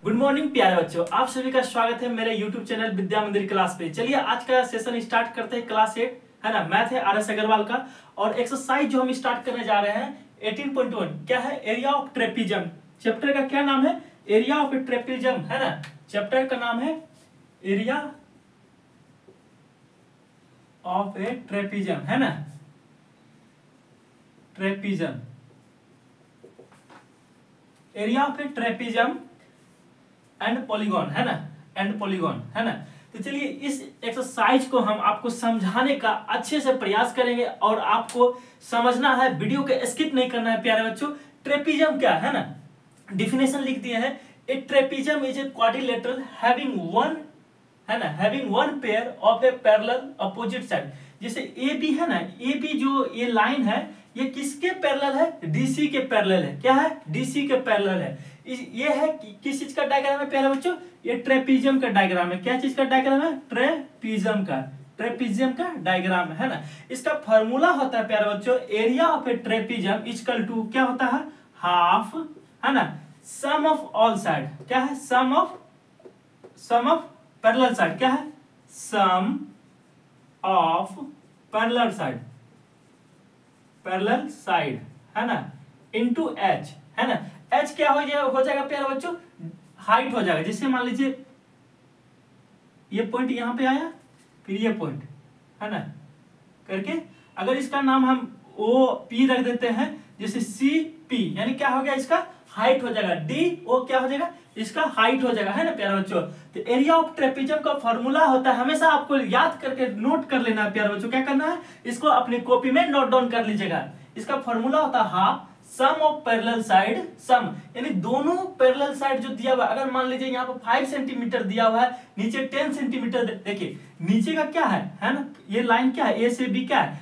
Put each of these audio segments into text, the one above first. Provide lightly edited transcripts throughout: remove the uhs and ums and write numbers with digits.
Good morning प्यारे बच्चों, आप सभी का स्वागत है मेरे YouTube चैनल विद्या मंदिर क्लास पे। चलिए आज का सेशन स्टार्ट करते हैं। क्लास 8 है ना, मैथ है RS अग्रवाल का। और एक्सरसाइज जो हम स्टार्ट करने जा रहे हैं 18.1 क्या है, एरिया ऑफ ट्रेपीजियम। चैप्टर का क्या नाम है, एरिया ऑफ ट्रेपीजियम है ना। चैप्टर का नाम है एरिया ऑफ ए ट्रेपीजियम है ना, trapezium, area of a trapezium and polygon है ना, एंड पॉलीगॉन है ना। तो चलिए इस एक्सरसाइज को हम आपको समझाने का अच्छे से प्रयास करेंगे और आपको समझना है, वीडियो को स्किप नहीं करना है प्यारे बच्चों। ट्रेपीजियम क्या है ना, डिफिनेशन लिख दिए हैं। ए trapezium is a quadrilateral having one है ना, having one pair of A parallel opposite side. जैसे ए बी है ना, ए बी जो ये लाइन है ये किसके पैरेलल है, डीसी के पैरेलल है। क्या है, डीसी के पैरेलल है। ये है किस चीज का डायग्राम है प्यारे बच्चों, ये ट्रेपीजियम का डायग्राम है। क्या चीज का डायग्राम है, ट्रेपीजियम का, ट्रेपीजियम का डायग्राम है ना। इसका फॉर्मूला होता है प्यारे बच्चों, area of a trapezium equal to क्या होता है, हाफ है ना, सम ऑफ ऑल साइड। क्या है, सम ऑफ पैरेलल साइड। क्या है, sum of parallel side, parallel side है ना, इनटू एच है ना। एच क्या हो जाएगा प्यारे बच्चों, हाइट हो जाएगा। जैसे मान लीजिए ये पॉइंट यहां पे आया, फिर ये पॉइंट है ना करके, अगर इसका नाम हम ओ पी रख देते हैं, जैसे सी पी, यानी क्या हो गया, इसका हाइट हो जाएगा। डी ओ क्या हो जाएगा, इसका हाइट हो जाएगा है ना प्यारे बच्चों। तो एरिया ऑफ ट्रेपीजियम का फॉर्मूला होता है, हमेशा आपको याद करके नोट कर लेना है प्यारे बच्चों। क्या करना है, इसको अपनी कॉपी में नोट डाउन कर लीजिएगा। इसका फॉर्मूला होता है half sum of parallel side, sum यानी दोनों पैरेलल साइड जो दिया हुआ है, अगर मान लीजिए यहाँ पर 5 सेंटीमीटर दिया हुआ है, नीचे 10 सेंटीमीटर, देखिए नीचे का क्या है ना, ये लाइन क्या है, ए से बी क्या है,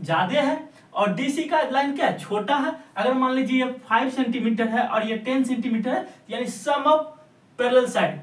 ज्यादा है, और डीसी का लाइन क्या है, छोटा है। अगर मान लीजिए ये 5 सेंटीमीटर है और ये 10 सेंटीमीटर है, यानी sum of parallel side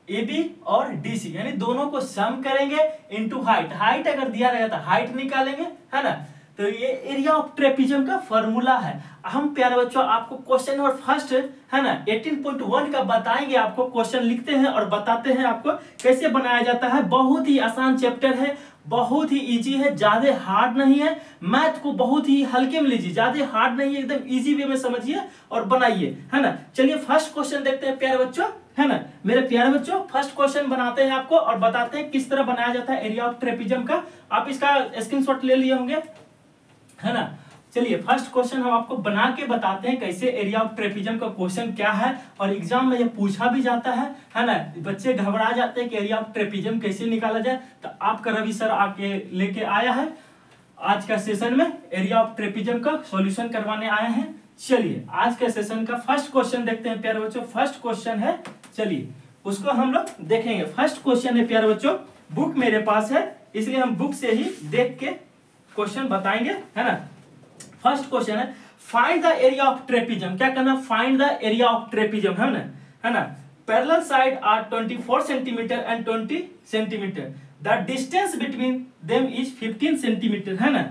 A B और डीसी, यानी दोनों को सम करेंगे इनटू हाइट। हाइट अगर दिया रहेगा तो हाइट निकालेंगे है ना। तो ये एरिया ऑफ ट्रेपीजियम का फॉर्मूला है। हम प्यारे बच्चों आपको क्वेश्चन नंबर फर्स्ट है ना 18.1 का बताएंगे। आपको क्वेश्चन लिखते हैं और बताते हैं आपको कैसे बनाया जाता है। बहुत ही आसान चैप्टर है, बहुत ही इजी है, ज्यादा हार्ड नहीं है। मैथ को बहुत ही हल्के में लीजिए, ज्यादा हार्ड नहीं है, एकदम इजी वे में समझिए और बनाइए है ना। चलिए फर्स्ट क्वेश्चन देखते हैं प्यारे बच्चों है ना। मेरे प्यारे बच्चों फर्स्ट क्वेश्चन बनाते हैं आपको और बताते हैं किस तरह बनाया जाता है एरिया ऑफ ट्रेपीजियम का। आप इसका स्क्रीनशॉट ले लिए होंगे है ना। चलिए फर्स्ट क्वेश्चन हम आपको बना के बताते हैं कैसे एरिया ऑफ ट्रेपीजियम का क्वेश्चन क्या है, और एग्जाम में ये पूछा भी जाता है ना। बच्चे घबरा जाते हैं कि एरिया ऑफ ट्रेपीजियम कैसे निकाला जाए, तो आपका रवि सर आके लेके आया है आज का सेशन में, एरिया ऑफ ट्रेपीजियम का सॉल्यूशन करवाने आए हैं। चलिए आज के सेशन का फर्स्ट क्वेश्चन देखते हैं प्यारे बच्चों। फर्स्ट क्वेश्चन है, चलिए उसको हम लोग देखेंगे। फर्स्ट क्वेश्चन है प्यारे बच्चों, बुक मेरे पास है इसलिए हम बुक से ही देख के क्वेश्चन बताएंगे है ना। फर्स्ट क्वेश्चन है, find the area of trapezium. क्या करना, find the area of trapezium है ना। Parallel side are 24 centimetre and 20 centimetre. The distance between them is 15 centimetre है ना।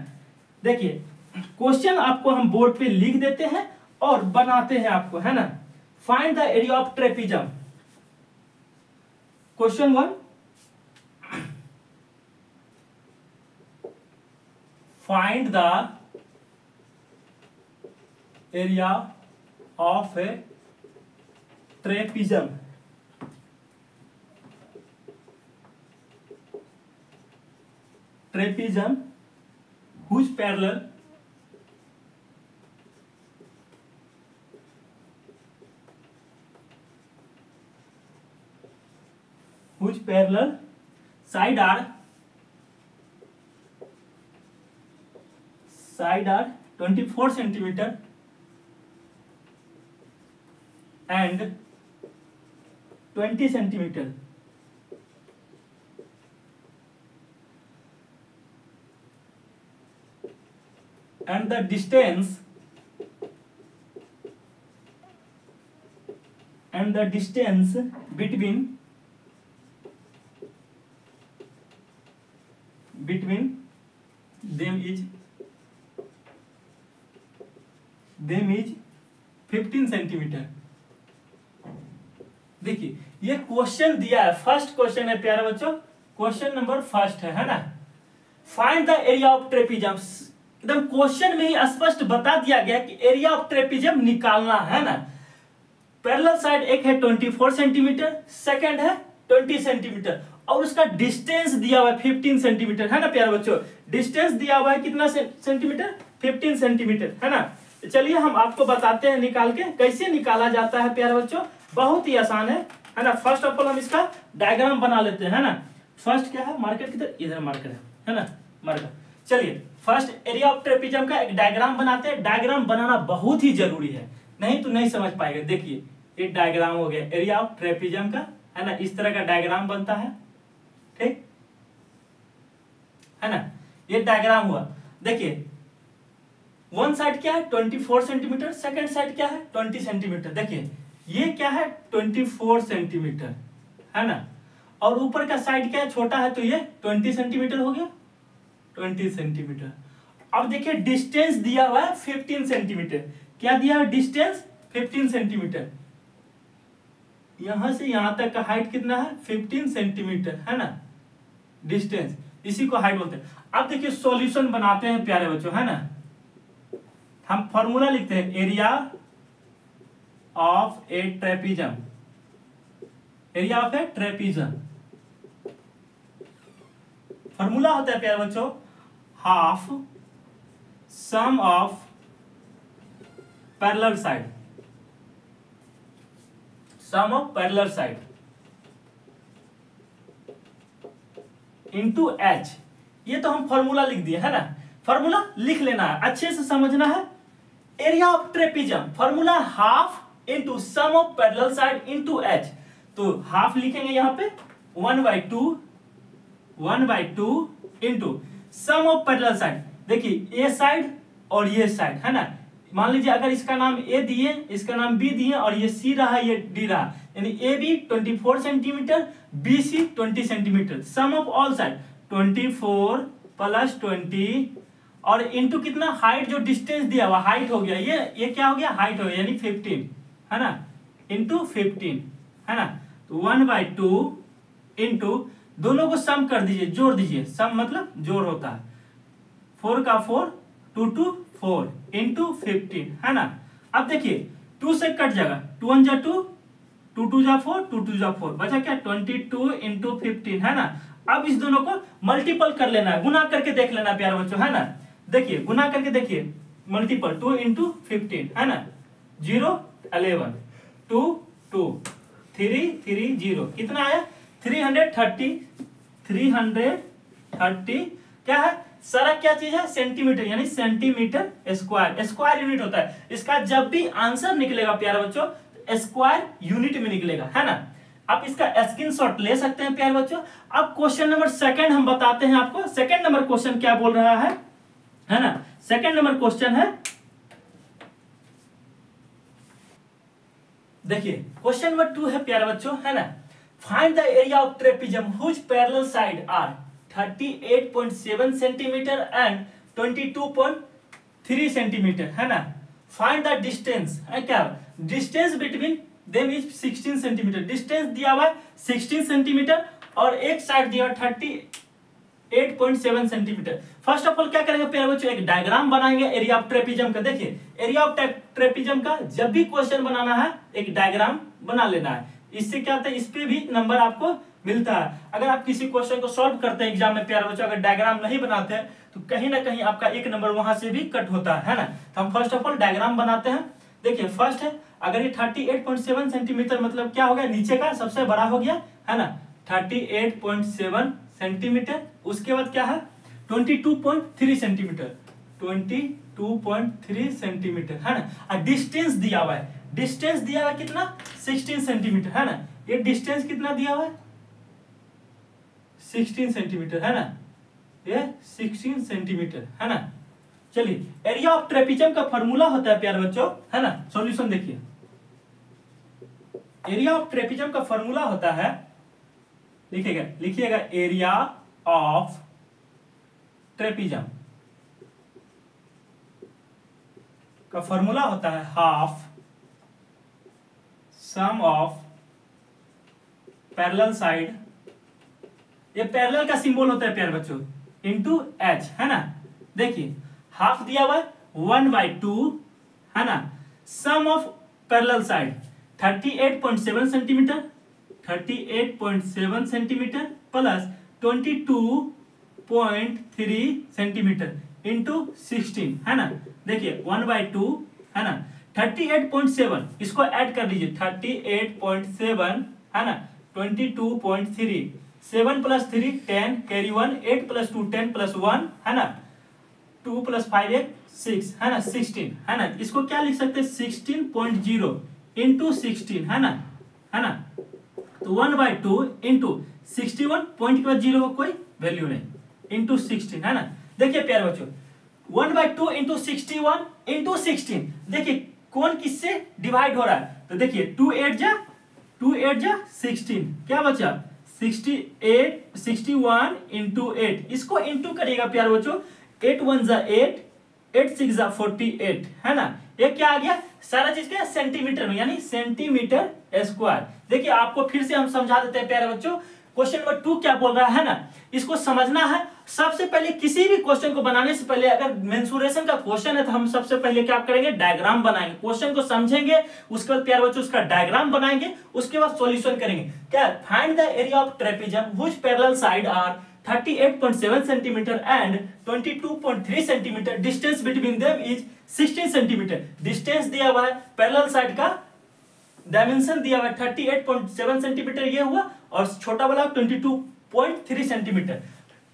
देखिए क्वेश्चन आपको हम बोर्ड पे लिख देते हैं और बनाते हैं आपको है ना। Find the area of trapezium, question 1, find the area of a trapezium। trapezium whose parallel side are 24 centimeter and 20 centimeter, and the distance between them is 15 centimetre. देखिए ये क्वेश्चन दिया है, फर्स्ट क्वेश्चन है प्यारे बच्चों, क्वेश्चन नंबर फर्स्ट है ना। Find the area of trapezium, एकदम क्वेश्चन में ही स्पष्ट बता दिया गया कि एरिया ऑफ ट्रेपीजियम निकालना है ना। पैरेलल साइड एक है 24 सेंटीमीटर, सेकंड है 20 सेंटीमीटर, और उसका डिस्टेंस दिया हुआ है 15 सेंटीमीटर, है ना प्यारे बच्चों। डिस्टेंस दिया हुआ है कितना सेंटीमीटर, 15 सेंटीमीटर, है ना। चलिए हम आपको बताते हैं निकाल के कैसे निकाला जाता है प्यारे बच्चों, बहुत ही आसान है ना। फर्स्ट ऑफ ऑल हम इसका डायग्राम बना लेते हैं, है ना। फर्स्ट क्या है, मार्कर किधर, इधर मार्कर है ना, मार्कर। चलिए फर्स्ट एरिया ऑफ ट्रेपीजियम का एक डायग्राम बनाते हैं। डायग्राम बनाना बहुत ही जरूरी है, नहीं तो नहीं समझ पाएगा। देखिए ये डायग्राम हो गया एरिया ऑफ ट्रेपीजियम का, है ना। इस तरह का डायग्राम बनता है, ठीक है ना। ये डायग्राम हुआ। देखिए वन साइड क्या है 24 सेंटीमीटर, सेकंड साइड क्या है 20 सेंटीमीटर। देखिए ये क्या है 24 सेंटीमीटर, है ना। और ऊपर का साइड क्या है, छोटा है, तो ये 20 सेंटीमीटर हो गया, 20 सेंटीमीटर। अब देखिए डिस्टेंस दिया हुआ है 15 सेंटीमीटर। क्या दिया है डिस्टेंस 15 सेंटीमीटर। यहां से यहां तक का हाइट कितना है 15 सेंटीमीटर, है ना डिस्टेंस, इसी को हाइट बोलते हैं। अब देखिए सॉल्यूशन बनाते हैं प्यारे बच्चों, है ना। हम फॉर्मूला लिखते हैं area of a trapezium, area of a trapezium. Formula होता है प्यारे बच्चों half sum of parallel side, sum of parallel side into h. ये तो हम फॉर्मूला लिख दिए, है ना। फॉर्मूला लिख लेना है, अच्छे से समझना है। Area of trapezium formula half into sum of parallel side into h. तो हाफ लिखेंगे यहां पे 1/2 into sum of parallel side. देखिए ए साइड और ये साइड, है ना। मान लीजिए अगर इसका नाम ए दिए, इसका नाम बी दिए, और ये सी रहा, ये डी रहा, यानी A B 24 centimetre, B C 20 centimetre. Sum of all side 24 plus 20 और इंटू कितना हाइट, जो डिस्टेंस दिया हुआ हाइट हो गया, ये क्या हो गया हाइट हो गया, यानी 15, है ना, इंटू 15, है ना। तो 1/2 इंटू दोनों को सम कर दीजिए, जोड़ दीजिए, सम मतलब जोड़ होता है, 4 का 4 2 4 इंटू 15, है ना। अब देखिए 2 से कट जाएगा, 2 1 जा 2, 2 2 जा 4, 2 2 जा 4, बचा क्या 22 इंटू 15, है ना। अब इस दोनों को मल्टीपल कर लेना है, गुना करके देख लेना प्यारे बच्चों, है ना। देखिए गुना करके देखिए, मल्टीपल 2 इंटू 15, है ना, 0 11 2 2 3 3 0, कितना आया 330 क्या है सारा, क्या चीज है सेंटीमीटर, यानी सेंटीमीटर स्क्वायर, स्क्वायर यूनिट होता है इसका। जब भी आंसर निकलेगा प्यारे बच्चों स्क्वायर यूनिट में निकलेगा, है ना। आप इसका स्क्रीनशॉट ले सकते हैं प्यारे बच्चों। अब क्वेश्चन नंबर सेकंड हम बताते हैं आपको। सेकंड नंबर क्वेश्चन क्या बोल रहा है ना। सेकंड नंबर क्वेश्चन है, देखिए क्वेश्चन नंबर 2 है प्यारे बच्चों, है ना। Find the area of trapezium which parallel side are 38.7 centimetre and 22.3 centimetre, है ना। फाइंड द डिस्टेंस, है क्या distance between them is 16 centimetre. Distance दिया हुआ है 16 सेंटीमीटर और एक साइड दिया हुआ 38.7 सेंटीमीटर। फर्स्ट ऑफ ऑल क्या करेंगे प्यारे बच्चों, एक डायग्राम बनाएंगे एरिया ऑफ ट्रेपीजियम का। देखिए एरिया ऑफ ट्रेपीजियम का जब भी क्वेश्चन बनाना है एक डायग्राम बना लेना है, इससे क्या होता है इस पे भी नंबर आपको मिलता है। अगर आप किसी क्वेश्चन को सॉल्व करते हैं एग्जाम में प्यारे बच्चों, अगर डायग्राम नहीं बनाते हैं तो कहीं ना कहीं आपका एक नंबर वहां से भी कट होता है ना। तो हम फर्स्ट ऑफ ऑल डायग्राम बनाते हैं। देखिए फर्स्ट है, अगर ये 38.7 सेंटीमीटर मतलब क्या हो गया, नीचे का सबसे बड़ा हो गया, है ना 38.7 सेंटीमीटर। उसके बाद क्या है 22.3 सेंटीमीटर, 22.3 सेंटीमीटर, है ना। और डिस्टेंस दिया हुआ है, डिस्टेंस दिया हुआ है कितना 16 सेंटीमीटर, है ना। ये डिस्टेंस कितना दिया हुआ है 16 सेंटीमीटर, है ना, ये 16 सेंटीमीटर, है ना। चलिए एरिया ऑफ ट्रेपीजियम का फॉर्मूला होता है प्यारे बच्चों, है ना। सॉल्यूशन देखिए, एरिया ऑफ ट्रेपीजियम का फॉर्मूला होता है, लिखिएगा एरिया ऑफ ट्रेपीजियम का फॉर्मूला होता है half sum of parallel side, ये पैरेलल का सिंबल होता है प्यारे बच्चों, इंटू एच, है ना। देखिए हाफ दिया हुआ है 1/2, है ना। Sum of parallel side 38.7 centimetre, 38.7 centimetre plus 22.3 centimetre into 16, है ना। देखिए 1/2, है ना, 38.7, इसको ऐड कर लीजिए, 38.7, है ना, 22.3, 7 + 3 10, कैरी 1, 8 + 2 10 + 1, है ना, 2 + 5 8 6, है ना, 16, है ना। इसको क्या लिख सकते हैं, 16.0 इंटू 16, है ना, है ना। तो 1/2 इंटू 61 पॉइंट के बाद जीरो का कोई वैल्यू नहीं, इंटू 16, है ना। देखिए प्यारे बच्चों 1/2 इंटू 61 इंटू 16, देखिए कौन किससे डिवाइड हो रहा है, तो देखिए 2 8 जा 16, क्या बचा 68, 61 इंटू 8, इसको इंटू करिएगा प्यारे बच्चों, 8 1 जा 8, 8 6 जा 48, है ना। ये क्या आ गया, सारा चीज क्या सेंटीमीटर में, यानी सेंटीमीटर स्क्वायर। देखिए आपको फिर से हम समझा देते हैं प्यारे बच्चों, क्वेश्चन नंबर 2 क्या बोल रहा है ना, इसको समझना है। सबसे पहले किसी भी क्वेश्चन को बनाने से पहले, अगर मेंसुरेशन का क्वेश्चन है तो हम सबसे पहले क्या करेंगे, डायग्राम बनाएंगे, क्वेश्चन को समझेंगे, उसके बाद प्यारे बच्चों उसका डायग्राम बनाएंगे, उसके बाद सॉल्यूशन करेंगे। क्या, find the area of trapezium which parallel side are 38.7 centimetre and 22.3 centimetre, distance between them is 16 centimetre. Distance दिया हुआ है, पैरेलल साइड का डायमेंशन दिया हुआ है 38.7 सेंटीमीटर ये हुआ, और छोटा वाला 22.3 सेंटीमीटर।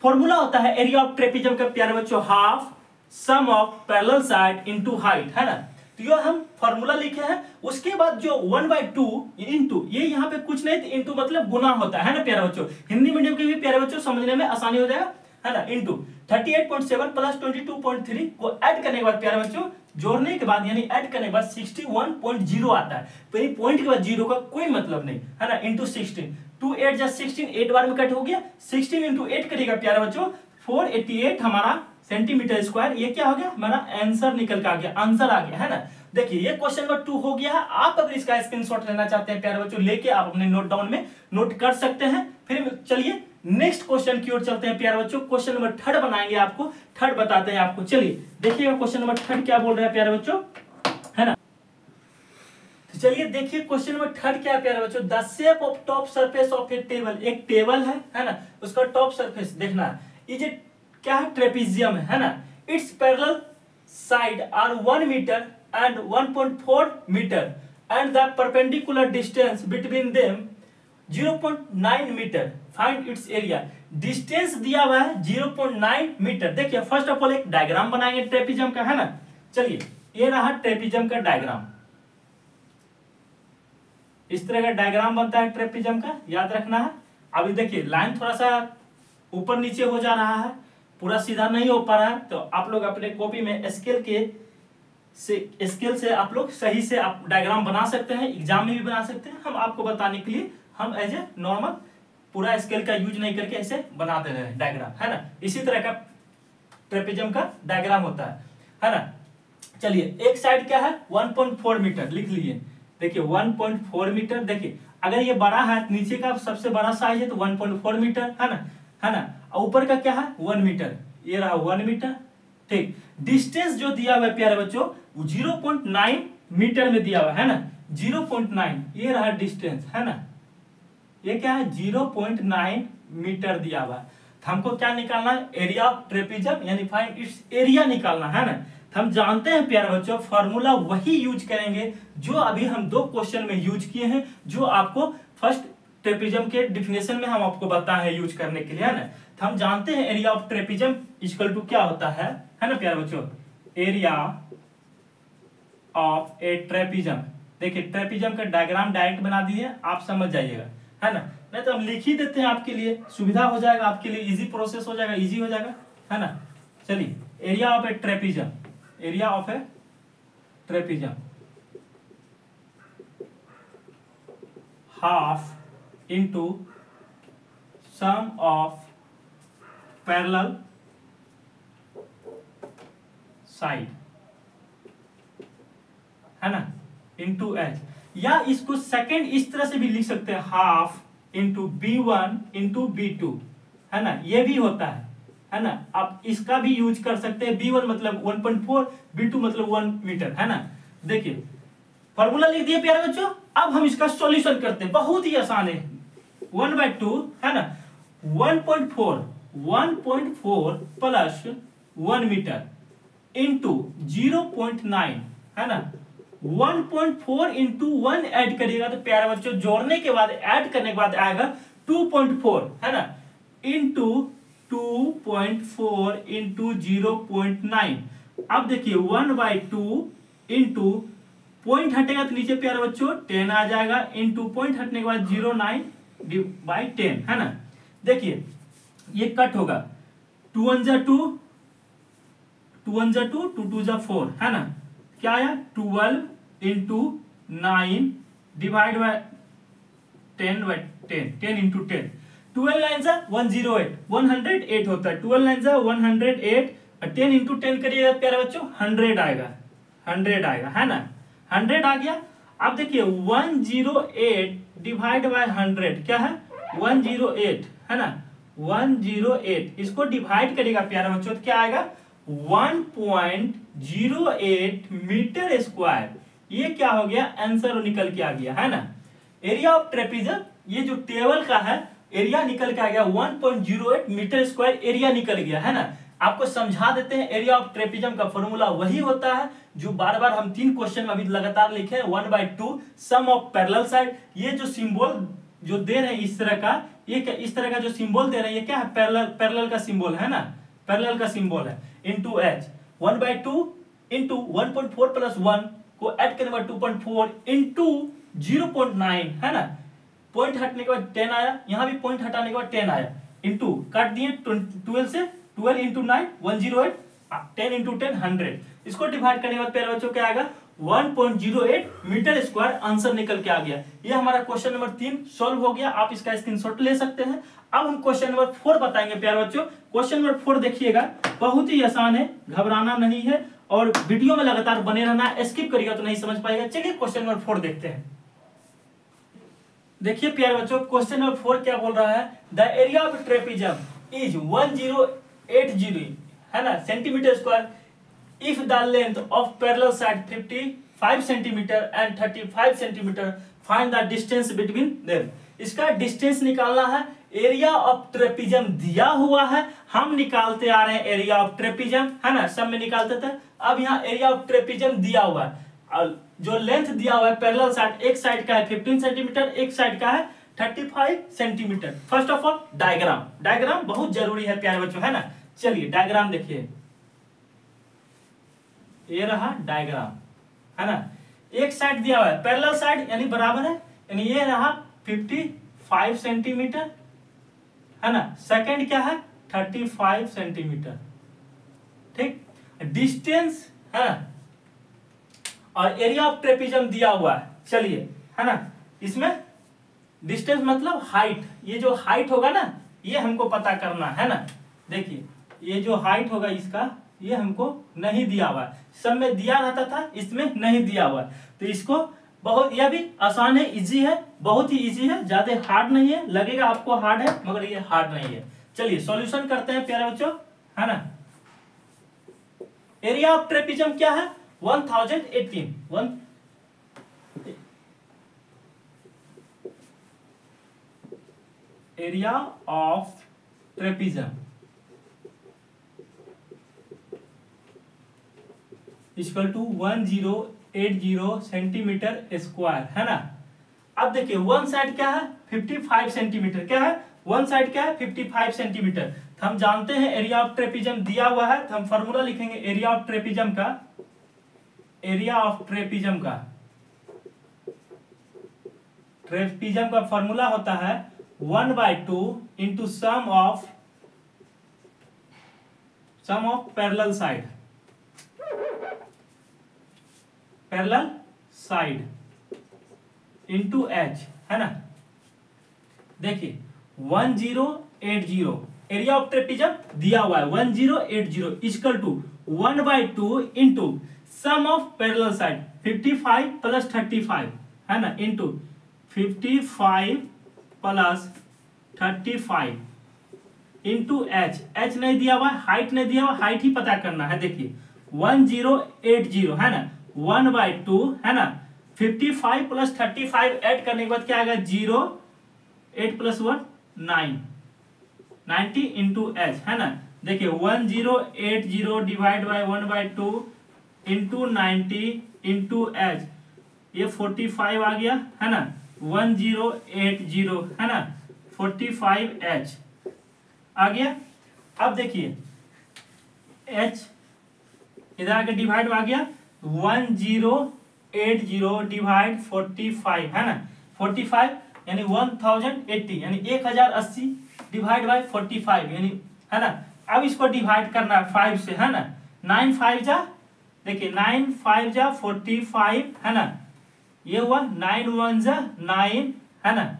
फॉर्मूला होता है एरिया ऑफ ट्रेपेजियम का प्यारे बच्चों, half sum of parallel side into height, है ना। तो ये हम फॉर्मूला लिखे हैं। उसके बाद जो 1/2 इंटू, ये यहाँ पे कुछ नहीं, इंटू मतलब गुना होता है ना प्यारे बच्चों, हिंदी मीडियम के भी प्यारे बच्चों समझने में आसानी हो जाएगा, है ना। इंटू 38.7 प्लस 22.3 को ऐड करने के बाद प्यारे बच्चों, जोड़ने के बाद यानी ऐड करने के बाद 61.0 आता है। तो ये पॉइंट के बाद जीरो का कोई मतलब नहीं, है ना, इंटू 16, 2 8 जा 16, 8 बार में कट हो गया, 16 इंटू 8 करेगा प्यारे बच्चों 488 हमारा सेंटीमीटर स्क्वायर। ये क्या हो गया, हमारा आंसर निकल के आ गया, आंसर आ गया, है ना। देखिए ये क्वेश्चन नंबर 2 हो गया है। आप अगर इसका स्क्रीनशॉट लेना चाहते हैं प्यारे बच्चों, लेके आप अपने नोट डाउन में नोट कर सकते हैं। फिर चलिए नेक्स्ट क्वेश्चन की ओर चलते हैं प्यारे बच्चों, क्वेश्चन नंबर 3 बनाएंगे, आपको 3 बताते हैं आपको। चलिए देखिएगा क्वेश्चन नंबर 3 क्या बोल रहा है प्यारे बच्चों, है ना। तो चलिए देखिए क्वेश्चन नंबर 3 क्या है प्यारे बच्चों, the shape of top surface of A table, एक टेबल है ना, उसका टॉप सरफेस देखना है, ये क्या है, ट्रेपेजियम है ना। Its parallel side are 1 metre and 1.4 meter and the perpendicular distance between them 0.9 meter. Find its area. Distance दिया हुआ है 0.9 मीटर। देखिए फर्स्ट ऑफ ऑल एक डायग्राम बनाएंगे ट्रेपेजियम का, है ना। चलिए ये रहा ट्रेपेजियम का डायग्राम, इस तरह का डायग्राम बनता है ट्रेपेजियम का, याद रखना है। अभी देखिए लाइन थोड़ा सा ऊपर नीचे हो जा रहा है, पूरा सीधा नहीं हो पा रहा है, तो आप लोग अपने कॉपी में स्केल से आप लोग सही से आप डायग्राम बना सकते हैं, एग्जाम में भी बना सकते हैं। हम आपको बताने के लिए हम एज ए नॉर्मल पूरा स्केल का यूज नहीं करके ऐसे बना दे रहे हैं डायग्राम, है ना। इसी तरह का ट्रेपेजियम का डायग्राम होता है ना। चलिए एक साइड क्या है 1.4 मीटर लिख लीजिए, देखिए 1.4 मीटर। देखिए अगर ये बड़ा है, नीचे का सबसे बड़ा साइज है तो 1.4 मीटर, है ना। ऊपर का क्या है 1 मीटर, ये रहा 1 मीटर, ठीक। डिस्टेंस जो दिया हुआ है प्यारे बच्चों 0.9 मीटर में दिया हुआ है ना, 0.9, ये रहा डिस्टेंस, है ना। ये क्या है 0.9 मीटर दिया हुआ है। तो हमको क्या निकालना है, एरिया ऑफ ट्रेपेजियम, यानी फाइंड इट्स एरिया निकालना है ना। तो हम जानते हैं प्यारे बच्चों फॉर्मूला वही यूज करेंगे जो अभी हम 2 क्वेश्चन में यूज किए हैं, जो आपको फर्स्ट ट्रेपेजियम के डिफिनेशन में हम आपको बताए हैं यूज करने के लिए, है ना। तो हम जानते हैं area of trapezium equal to क्या होता है ना प्यारे बच्चों, एरिया ऑफ ए ट्रेपेजियम। देखिए ट्रेपेजियम का डायग्राम डायरेक्ट बना दिए, आप समझ जाइएगा, है ना। नहीं तो हम लिख ही देते हैं आपके लिए, सुविधा हो जाएगा, आपके लिए इजी प्रोसेस हो जाएगा, इजी हो जाएगा, है ना। चलिए area of a trapezium, area of a trapezium half into sum of parallel side, है ना, इंटू एच। या इसको सेकेंड इस तरह से भी लिख सकते हैं, half into B1 into B2, है ना, ये भी होता है ना। आप इसका भी यूज कर सकते हैं। B1 मतलब 1.4, B2 मतलब 1 मीटर, है ना। देखिए फॉर्मूला लिख दिए प्यारे बच्चों। अब हम इसका सॉल्यूशन करते हैं, बहुत ही आसान है। 1/2 है ना, 1.4 प्लस 1 मीटर इंटू 0.9, है ना। 1.4 इंटू 1 ऐड करिएगा तो प्यारे बच्चों जोड़ने के बाद ऐड करने के बाद आएगा 2.4, है ना, इंटू 2.4 इंटू 0.9। अब देखिए 1/2 इंटू पॉइंट हटेगा तो नीचे प्यारे बच्चों 10 आ जाएगा, इंटू पॉइंट हटने के बाद 0.9/10, है ना। देखिए ये कट होगा, 2 1 जा 2, 2 1 जा 2, 2 2 जा 4, है ना। क्या आया 12 इंटू 9 डिवाइड बाय 10/10, 10 इंटू 10, 12 9 जा 108, 108 होता है। 12 9 जा 108 और 10 इंटू 10 करिएगा प्यारे बच्चों 100 आएगा, 100 आएगा, है ना। 100 आ गया। अब देखिए 108 डिवाइड बाय 100 क्या है 108, है ना। 108 इसको डिवाइड करेगा प्यारे बच्चों तो क्या आएगा 1.08 मीटर स्क्वायर। ये क्या हो गया आंसर निकल के आ गया, है ना। एरिया ऑफ ट्रेपीजम, ये जो टेबल का है एरिया निकल के आ गया 1.08 मीटर स्क्वायर एरिया निकल गया, है ना। आपको समझा देते हैं एरिया ऑफ ट्रेपीजम का फॉर्मूला वही होता है जो बार बार हम 3 क्वेश्चन में अभी लगातार लिखे हैं। 1/2 सम ऑफ पैरेलल साइड। ये जो सिंबल जो दे रहे हैं इस तरह का, ये इस तरह का जो सिंबल दे रहे हैं ये क्या है पैरेलल का सिंबल, है ना, पैरेलल का सिंबल है। इंटू H 1/2 इंटू 1.4 प्लस 1 को ऐड करने के बाद 2.4 इंटू 0.9, है ना। पॉइंट हटने के बाद 10 आया, यहां भी पॉइंट हटाने के बाद 10 आया, इंटू काट दिए 12 से, 12 इंटू 9 108, 10 इंटू 10 100। इसको डिवाइड करने के बाद प्यारे बच्चों क्या आएगा 1.08 मीटर स्क्वायर आंसर निकल के आ गया। ये हमारा क्वेश्चन नंबर 3 सॉल्व हो गया। आप इसका स्क्रीनशॉट ले सकते हैं। अब हम क्वेश्चन नंबर 4 बताएंगे प्यारे बच्चों। क्वेश्चन नंबर 4 देखिएगा, बहुत ही आसान है, घबराना नहीं है और वीडियो में लगातार बने रहना, स्किप करिएगा तो नहीं समझ पाएगा। चलिए क्वेश्चन नंबर 4 देखते हैं। देखिए प्यारे बच्चों क्वेश्चन नंबर 4 क्या बोल रहा है, द एरिया ऑफ ट्रेपीजम इज 1080, है ना, centimetre square if the length of parallel side 55 centimeter and 35 centimeter, find the distance between them। इसका डिस्टेंस निकालना है। एरिया ऑफ ट्रेपीजम दिया हुआ है, हम निकालते आ रहे हैं एरिया ऑफ ट्रेपीजम, है ना, सब में निकालते थे। अब यहाँ एरिया ऑफ ट्रेपीजम दिया हुआ है और जो लेंथ दिया हुआ है पैरेलल साइड, एक साइड का है 15 सेंटीमीटर, एक साइड का है 35 centimetre. First of all diagram, diagram बहुत जरूरी है प्यारे बच्चों, है ना। चलिए डायग्राम देखिए, ये रहा डायग्राम, है ना। एक साइड दिया हुआ है पैरेलल साइड यानी बराबर है, यानी ये रहा 55 सेंटीमीटर, है ना। सेकंड क्या है 35 सेंटीमीटर, ठीक। डिस्टेंस है और एरिया ऑफ ट्रेपीजम दिया हुआ है। चलिए, है ना, इसमें डिस्टेंस मतलब हाइट, ये जो हाइट होगा ना ये हमको पता करना है ना। देखिए ये जो हाइट होगा इसका ये हमको नहीं दिया हुआ है, सब में दिया रहता था, इसमें नहीं दिया हुआ है। तो इसको बहुत, यह भी आसान है, इजी है, बहुत ही इजी है, ज्यादा हार्ड नहीं है। लगेगा आपको हार्ड है मगर ये हार्ड नहीं है। चलिए सॉल्यूशन करते हैं प्यारे बच्चों, है ना। एरिया ऑफ ट्रेपीजम क्या है 1018, area of trapezium equal to 1080 centimetre square, है ना। अब देखिए वन साइड क्या है 55 सेंटीमीटर, क्या है वन साइड क्या है 55 सेंटीमीटर। तो हम जानते हैं एरिया ऑफ ट्रेपीजम दिया हुआ है, तो हम फॉर्मूला लिखेंगे एरिया ऑफ ट्रेपीजम का, एरिया ऑफ ट्रेपीजम का, ट्रेपीजम का फॉर्मूला होता है 1/2 into sum of parallel side, parallel side into H, है ना। देखिए 1080 एरिया ऑफ ट्रेपीजम दिया हुआ है 1080 equal to 1/2 into sum of parallel side 55 plus 35, है ना, into 55 plus 35 into h. H नहीं दिया हुआ, हाइट नहीं दिया हुआ, हाइट ही पता करना है। देखिए 1080 है ना, 1/2 है ना, 55 प्लस 35 ऐड करने के बाद क्या आएगा 0, 8 + 1 9, 90 इंटू एच है ना। देखिए 1080 divide by 1/2 into 90 into h, ये 45 आ गया है ना, 1080 है ना, 45 एच आ गया। अब देखिए एच इधर आके डिवाइड में आ गया, 1080 डिवाइड 45 है ना, 45 यानी 1080 यानी 1080 डिवाइड बाय 45 यानी है ना। अब इसको डिवाइड करना है 5 से है ना, 9 5 जा, देखिए 9 5 जा 45 है ना, ये हुआ 9 1 जा 9 है ना,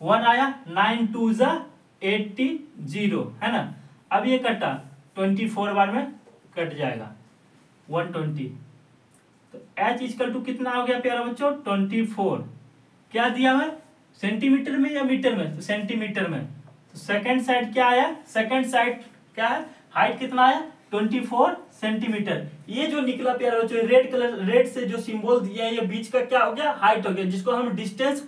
1 आया, 9 2 जा 80 है ना। अब ये कटा 24 बार में कट जाएगा 120, तो h इक्वल टू कितना हो गया प्यारा बच्चों 24। क्या दिया है सेंटीमीटर में या मीटर में, तो सेंटीमीटर में। तो सेकंड साइड क्या आया, सेकंड साइड क्या है, हाइट कितना आया 24 सेंटीमीटर। ये जो निकला प्यारा बच्चों रेड कलर, रेड से जो सिंबल दिया है, ये बीच का क्या हो गया हाइट हो गया, जिसको हम डिस्टेंस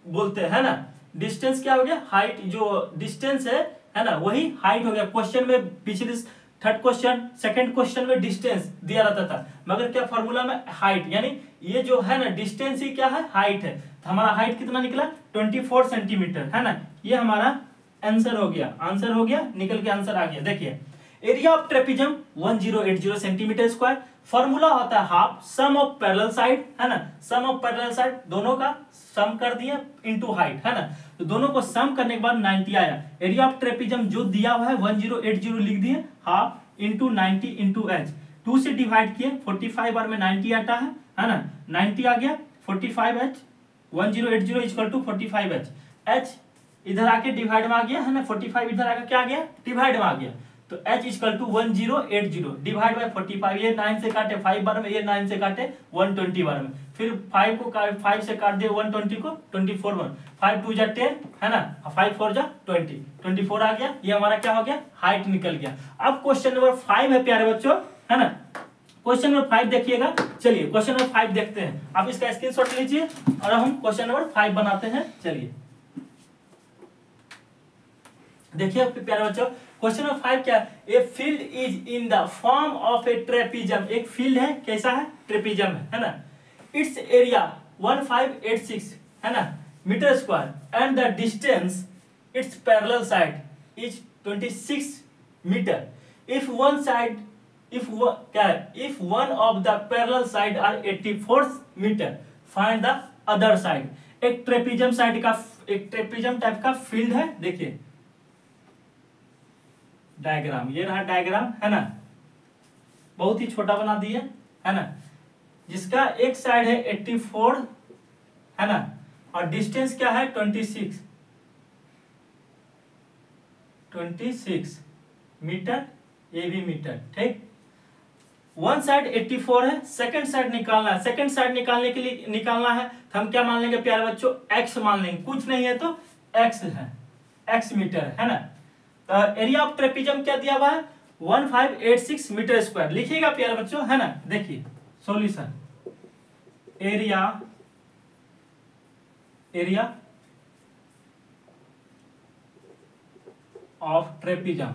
बोलते हैं ना। डिस्टेंस क्या हो गया, हाइट, जो डिस्टेंस है ना, वही हाइट हो गया। क्वेश्चन में पिछले थर्ड क्वेश्चन सेकंड क्वेश्चन में डिस्टेंस दिया रहता था, मगर क्या फॉर्मूला में हाइट, यानी ये जो है ना डिस्टेंस ही क्या है हाइट है। तो हमारा हाइट कितना निकला 24 सेंटीमीटर है ना। ये हमारा आंसर हो गया, आंसर हो गया, निकल के आंसर आ गया। देखिए area of trapezium 1080 centimetre square. Formula होता है half sum of parallel side है ना, सम ऑफ पैरेलल साइड दोनों का सम कर दिया इनटू हाइट है ना, तो दोनों को सम करने के बाद 90 आया। एरिया ऑफ ट्रेपीजियम जो दिया हुआ है 1080 लिख दिए, हाफ इंटू 90 इंटू एच, 2 से डिवाइड किए, 45 बार में 90 आता है ना, 90 आ गया 45 h, 1080 equal to 45 h. H इधर आके डिवाइड में आ गया है ना, 45 इधर आके क्या आ गया डिवाइड में आ गया, तो h equal to 1080 divide by 45, ये 9 से काटे 5 बार में, ये 9 से काटे 120 बार में, फिर 5 को 5 से काट दिए 120 को 24 बार, 5 2 जा 10 है ना, 5 4 जा 20, 24 आ गया। ये हमारा क्या हो गया हाइट निकल गया। अब क्वेश्चन नंबर 5 है प्यारे बच्चों है ना, क्वेश्चन नंबर 5 देखिएगा। चलिए क्वेश्चन नंबर 5 देखते हैं, आप इसका स्क्रीनशॉट लीजिए और हम क्वेश्चन नंबर 5 बनाते हैं। चलिए देखिए प्यारे बच्चों क्वेश्चन नंबर 5 क्या है, a field is in the form of a trapezium. एक फील्ड है, कैसा है ट्रेपीजियम है ना, इट्स एरिया 1586 है ना metre square and the distance its parallel side is 26 metre. If one side क्या है, if one of the parallel side are 84 metre find the other side. एक ट्रेपीजियम साइड का, एक ट्रेपीजियम टाइप का field है। देखिए डायग्राम, ये रहा डायग्राम है ना, बहुत ही छोटा बना दिए है ना, जिसका एक साइड है 84 है ना, और डिस्टेंस क्या है 26 मीटर, ये भी मीटर, ठीक। वन साइड 84 है, सेकंड साइड निकालना है। सेकंड साइड निकालने के लिए निकालना है तो हम क्या मान लेंगे प्यारे बच्चों x मान लेंगे, कुछ नहीं है तो x है, x मीटर है ना। एरिया ऑफ ट्रेपीजियम क्या दिया हुआ है 1586 मीटर स्क्वायर। लिखिएगा प्यारे बच्चों है ना। देखिए solution, area of trapezium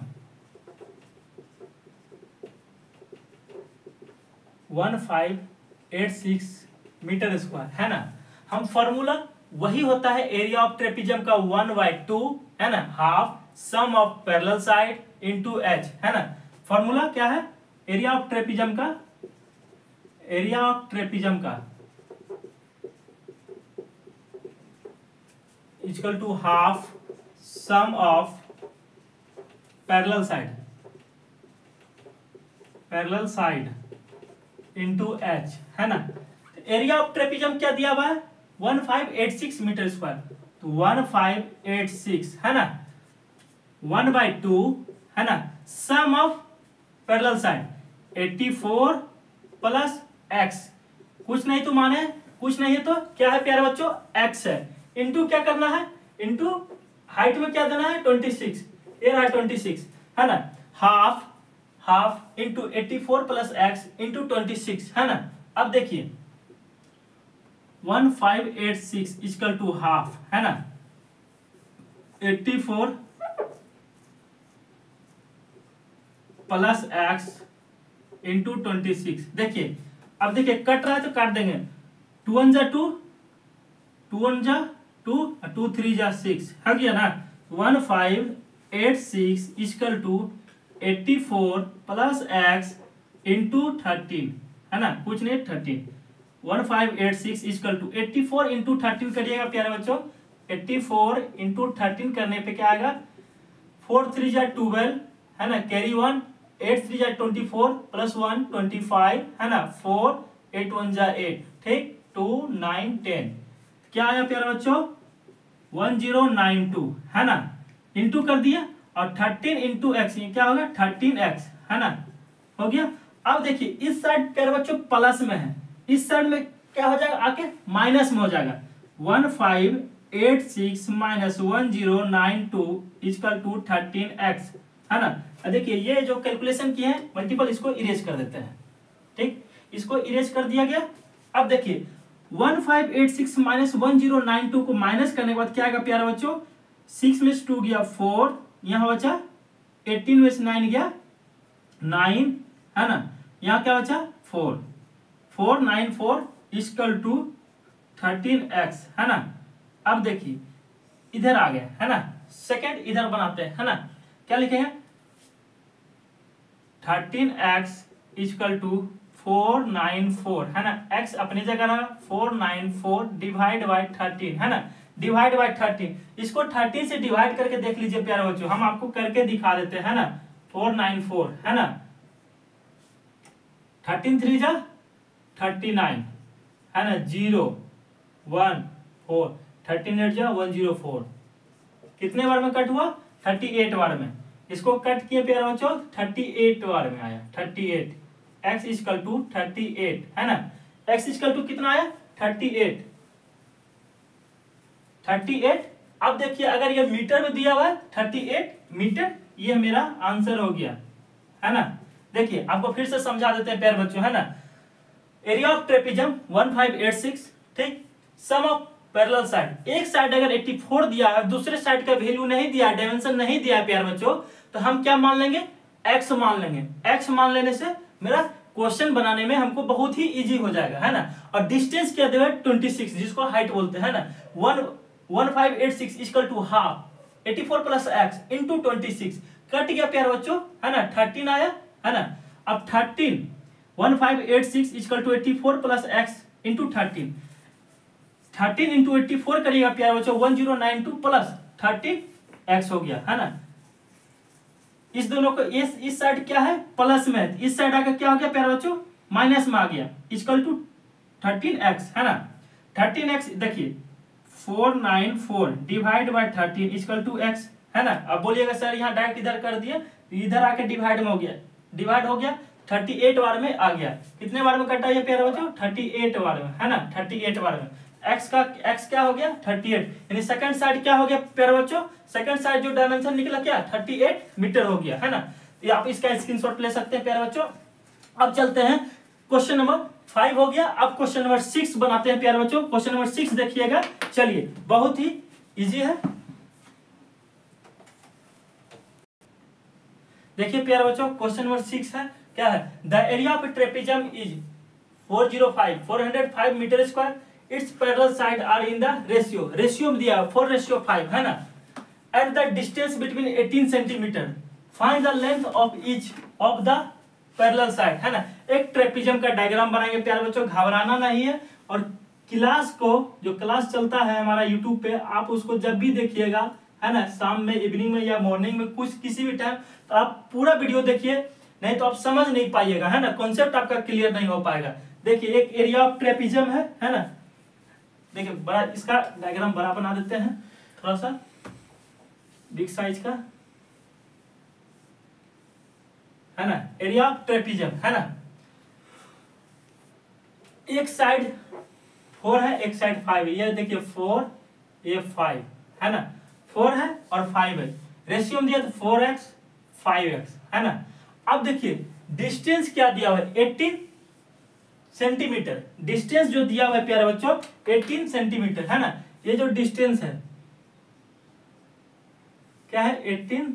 1586 metre square है ना। हम फॉर्मूला वही होता है एरिया ऑफ ट्रेपीजियम का 1/2 है ना, half sum of parallel side into h है ना। फॉर्मूला क्या है एरिया ऑफ ट्रेपीजियम का, एरिया ऑफ ट्रेपीजियम का equal to half sum of parallel side into h है ना। एरिया ऑफ ट्रेपीजियम क्या दिया हुआ है 1586 मीटर स्क्वायर, तो 1586 है ना, 1/2 है ना, sum of parallel side 84 plus x, कुछ नहीं तो माने कुछ नहीं है तो क्या है प्यारे बच्चों x है, इनटू क्या करना है इंटू हाइट में क्या देना है 26, ये रहा 26 है ना, half into 84 plus x into 26 है ना। अब देखिए 1586 इक्वल टू हाफ है ना, 84 प्लस एक्स इंटू 26। देखिए अब देखिए कट रहा है तो काट देंगे, 2 1 जा 2, 2 1 जा 2, 2 3 जा 6 है गया ना। 1586 equal to 84 plus x into 13 है ना, कुछ नहीं 13। 1586 इक्वल टू 84 इंटू 13 करिएगा प्यारे बच्चों, 84 इंटू 13 करने पे क्या आएगा, 4 3 जा 12 है ना, कैरी 1, 8 3 जा 24 प्लस 1 25 है ना, 4 8 1 जा 8 ठीक, 2 9 10 क्या आया प्यारे बच्चों 1092 है ना, इंटू कर दिया और 13 इंटू एक्स क्या होगा 13x है ना, हो गया। अब देखिए इस साइड प्यारे बच्चों प्लस में है, इस साइड में क्या हो जाएगा आके माइनस में हो जाएगा, 1586 माइनस 1092 इक्वल टू 13x है ना। देखिए ये जो कैलकुलेशन किए हैं मल्टीपल, इसको इरेज कर देते हैं ठीक, इसको इरेज कर दिया गया। अब देखिए 1586 माइनस 1092 को माइनस करने के बाद क्या आएगा प्यारे बच्चों, 6 में से 2 गया 4, यहाँ बचा 18 में से 9 गया 9 है ना, यहाँ क्या बचा 4 4 9 4 इक्वल टू 13x है ना। अब देखिए इधर आ गया है ना, सेकंड इधर बनाते हैं है ना, क्या लिखेंगे 13x इक्वल टू 494 है ना, x अपनी जगह रहा 494 डिवाइड बाय 13 है ना, डिवाइड बाय 13, इसको 13 से डिवाइड करके देख लीजिए प्यारे बच्चों, हम आपको करके दिखा देते हैं ना, 494 है ना, 13 3 जा 39 है ना, 0 1 4, 13 8 जा 104, कितने बार में कट हुआ 38 बार में, इसको कट किए प्यारे बच्चों 38 बार में आया 38, x इक्वल टू 38 है ना, x इक्वल टू कितना आया 38। अब देखिए अगर ये मीटर में दिया हुआ है 38 मीटर, ये मेरा आंसर हो गया है ना। देखिए आपको फिर से समझा देते हैं प्यारे बच्चों है ना, एरिया ऑफ ट्रेपेजियम 1586 ठीक, सम ऑफ पैरेलल साइड, एक साइड अगर 84 दिया है, दूसरे साइड का वैल्यू नहीं दिया है, डायमेंशन नहीं दिया है प्यारे बच्चों, तो हम क्या मान लेंगे x मान लेंगे, x मान लेने से मेरा क्वेश्चन बनाने में हमको बहुत ही इजी हो जाएगा है ना। और डिस्टेंस क्या देगा 26 जिसको हाइट बोलते हैं ना, 1586 equal to half 84 plus x into 26, cut गया प्यारे बच्चों है ना, 13 आया है ना। अब 13 1586 equal to 84 plus x into 13 into 84 करिएगा प्यारे बच्चों 1092 प्लस 13x हो गया है ना। इस दोनों को इस साइड क्या है प्लस में, इस साइड आकर क्या हो गया प्यारे बच्चों माइनस में आ गया, इक्वल टू 13x है ना। 13x देखिए 494 divide by 13 equal to x है ना। अब बोलिएगा सर यहाँ डायरेक्ट इधर कर दिए, इधर आके डिवाइड में हो गया, डिवाइड हो गया 38 बार में आ गया, कितने बार में कटा ये प्यारे बच्चों 38 बार में है ना, 38 बार में। x क्या हो गया 38, यानी सेकंड साइड क्या हो गया प्यारे बच्चों, सेकंड साइड जो डायमेंशन निकला क्या 38 मीटर हो गया है ना। ये आप इसका स्क्रीनशॉट ले सकते हैं प्यारे बच्चों। अब चलते हैं क्वेश्चन नंबर 5 हो गया, अब क्वेश्चन नंबर 6 बनाते हैं प्यारे बच्चों। क्वेश्चन नंबर 6 देखिएगा, चलिए बहुत ही इजी है। देखिए प्यारे बच्चों क्वेश्चन नंबर 6 है, क्या है, the area of trapezium is 405 metre square, its parallel side are in the ratio में दिया 4:5 है ना, at the distance between 18 centimetre, find the length of each of the parallel side है ना। एक ट्रेपेजियम का डायग्राम बनाएंगे प्यारे बच्चों, घबराना नहीं है। और क्लास को जो क्लास चलता है हमारा यूट्यूब पे, आप उसको जब भी देखिएगा है ना, शाम में, इवनिंग में या मॉर्निंग में, कुछ किसी भी टाइम, तो आप पूरा वीडियो देखिए, नहीं तो आप समझ नहीं पाइएगा है ना, कॉन्सेप्ट आपका क्लियर नहीं हो पाएगा। देखिए एक एरिया ऑफ ट्रेपेजियम है ना, देखिए बड़ा इसका डायग्राम बड़ा बना देते हैं, थोड़ा सा बिग साइज का है ना, एरिया ऑफ ट्रेपेजियम है ना। एक साइड 4 है, एक साइड 5 है, ये देखिए 4 ये 5 है ना, 4 है और 5 है, रेशियो में दिया तो 4x 5x, है ना। अब देखिए डिस्टेंस क्या दिया हुआ है, 18 सेंटीमीटर, डिस्टेंस जो दिया हुआ है प्यारे बच्चों 18 सेंटीमीटर, है ना। ये जो डिस्टेंस है क्या है, 18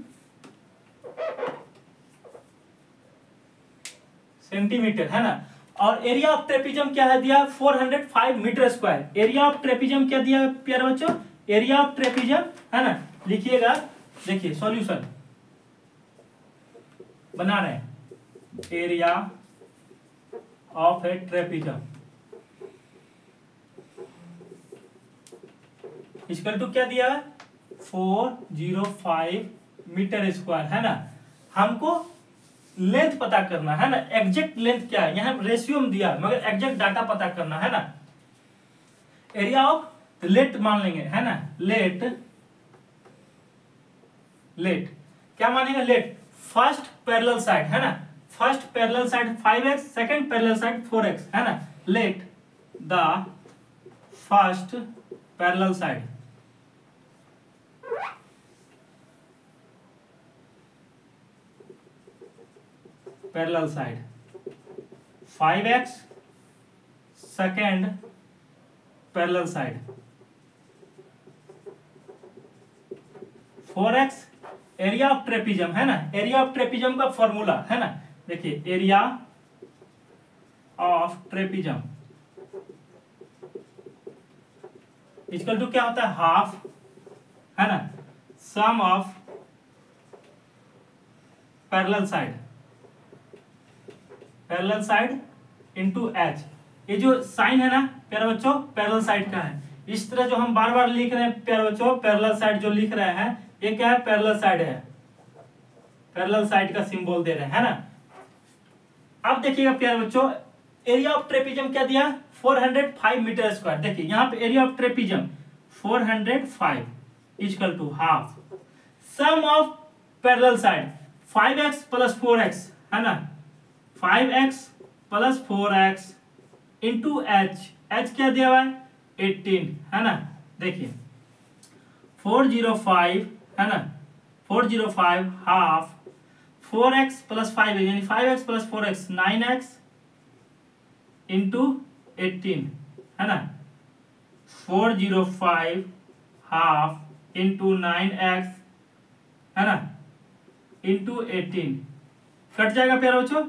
सेंटीमीटर, है ना। और एरिया ऑफ ट्रेपिजम क्या है दिया, 405 metre square. Area of trapezium क्या दिया प्यारे बच्चों, एरिया ऑफ ट्रेपिजम, है ना, लिखिएगा। देखिए सॉल्यूशन बना रहे हैं, area of a trapezium equal to क्या दिया है, 405 मीटर स्क्वायर, है ना। हमको लेंथ पता करना है ना, एग्जैक्ट लेंथ क्या है, यहाँ रेशियो में दिया मगर एग्जैक्ट डाटा पता करना है ना। एरिया ऑफ लेट मान लेंगे, है ना, लेट क्या मानेगा, लेट फर्स्ट पैरेलल साइड, है ना, first parallel side 5x, second parallel side 4x, है ना। Let the first parallel side parallel side 5x, second parallel side 4x। Area of ट्रेपिजम, है ना, एरिया ऑफ ट्रेपिजम का फॉर्मूला, है ना, देखिए area of trapezium equal to क्या होता है, हाफ, है ना, sum of parallel side into H. ये जो साइन है ना प्यारे बच्चों पैरेलल साइड का है, इस तरह जो हम बार बार लिख रहे हैं प्यारे बच्चों, पैरेलल साइड जो लिख रहे हैं ये क्या है, पैरेलल साइड है, पैरेलल साइड का सिंबल दे रहे हैं, है ना। अब देखिएगा प्यारे बच्चों एरिया ऑफ ट्रेपिजम क्या दिया, 405 मीटर स्क्वायर। देखिए यहाँ पे area of trapezium 405 equal to half sum of parallel side 5x plus 4x, है ना, 5x plus 4x into h क्या दिया हुआ है 18, है ना। देखिए 405, है ना, 405 हाफ 4x प्लस 5 यानी 5x plus 4x 9x into 18, है ना, 405 हाफ इंटू 9x, है ना, इंटू 18 कट जाएगा प्यारे बच्चों,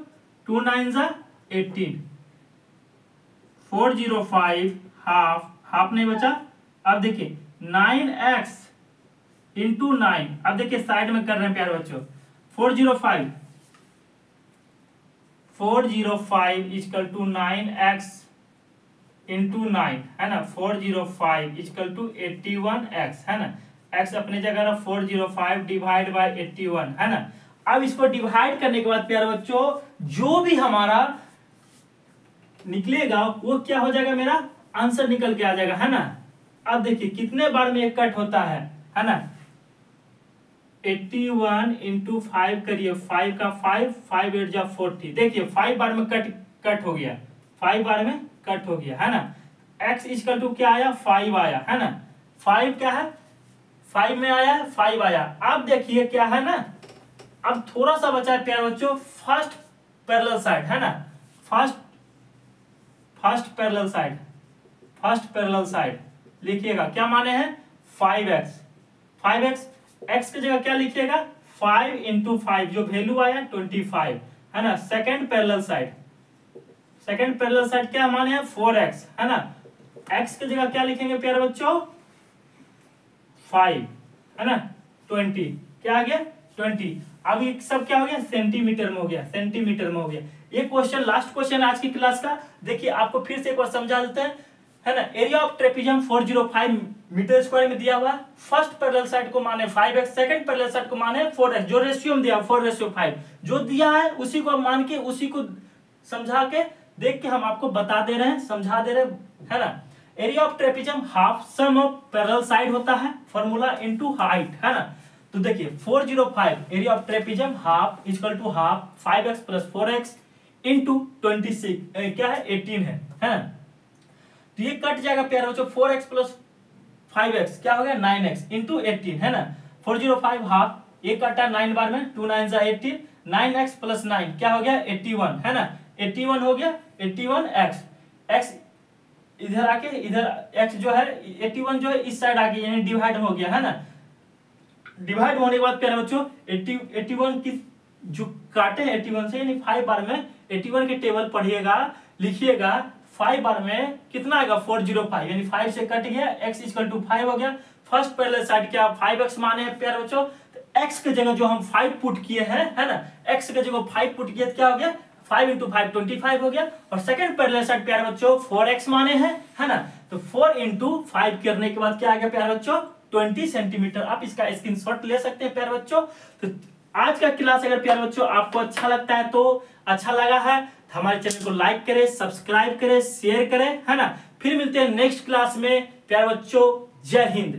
2 9 जा 18, 405 हाफ नहीं बचा। अब देखिए 9x इंटू 9, अब देखिए साइड में कर रहे हैं प्यारे बच्चों, 405 इक्वल टू 9x इंटू 9, है ना, 405 इक्वल टू 81x, है ना, x अपने जगह ना 405 डिवाइड बाय 81, है ना। अब इसको डिवाइड करने के बाद प्यारे बच्चों जो भी हमारा निकलेगा वो क्या हो जाएगा, मेरा आंसर निकल के आ जाएगा, है ना। अब देखिए कितने बार में एक कट होता है ना, 81 इंटू 5 करिए, 5 का 5 8 जा 40, देखिए 5 बार में कट हो गया, 5 बार में कट हो गया, है ना। x इक्वल टू क्या आया, 5 आया, है ना, 5 क्या है 5 में आया 5 आया। अब देखिए क्या है ना, अब थोड़ा सा बचा है प्यारे बच्चों फर्स्ट पैरेलल साइड, है ना, फर्स्ट पैरेलल साइड लिखिएगा क्या माने हैं 5x x की जगह क्या लिखिएगा 5 इंटू 5 जो वैल्यू आया 25, है ना। सेकंड पैरेलल साइड क्या माने हैं 4x, है ना, x की जगह क्या लिखेंगे प्यारे बच्चों 5, है ना, 20 क्या आ गया 20। अब ये सब क्या हो गया सेंटीमीटर में हो गया, ये क्वेश्चन लास्ट क्वेश्चन आज की क्लास का। देखिए आपको फिर से एक बार समझा देते हैं, है ना। Area of trapezium 405 metre square में दिया हुआ, फर्स्ट पैरेलल साइड को माने 5x, सेकंड पैरेलल साइड को माने 4x, जो रेशियो में दिया 4:5 जो दिया है उसी को मान के उसी को समझा के देख के हम आपको बता दे रहे हैं, समझा दे रहे हैं, है ना। Area of trapezium half sum of parallel side होता है, फॉर्मूला इनटू हाइट, है ना। तो देखिए 405 area of trapezium half equal to half 5x plus 4x into 26 क्या है 18 है ना। तो ये कट जाएगा प्यारे बच्चों 4x प्लस 5x क्या हो गया 9x इंटू 18 है ना 405 हाफ एक काटा 9 बार में 2 9 18 9x प्लस 9 क्या हो गया 81 है ना 81 हो गया 81x x इधर आके इधर x जो है 81 जो है इस साइड आके यानी डिवाइड हो गया है ना डिवाइड होने के बाद प्यारे बच्चों 81 की जो काटे 81 से यानी 5 बार में 81 के टेबल पढ़िएगा लिखिएगा 5 बार में कितना आएगा 405 यानी 5 से कट गया x इक्वल टू 5 हो गया फर्स्ट पैरेलल साइड क्या 5x माने हैं प्यारे बच्चों तो x के जगह जो हम 5 पुट किए हैं है ना x के जगह 5 पुट किए तो क्या हो गया 5 इंटू 5 25 हो गया और सेकंड पैरेलल साइड प्यारे बच्चों 4x माने हैं है ना तो 4 इंटू 5 करने के बाद क्या आ गया प्यारे बच्चों 20 सेंटीमीटर आप इसका स्क्रीनशॉट ले सकते हैं प्यारे बच्चों तो आज का क्लास अगर प्यारे बच्चों आपको अच्छा लगता है तो अच्छा लगा है तो हमारे चैनल को लाइक करें सब्सक्राइब करें शेयर करें है ना फिर मिलते हैं नेक्स्ट क्लास में प्यारे बच्चों जय हिंद।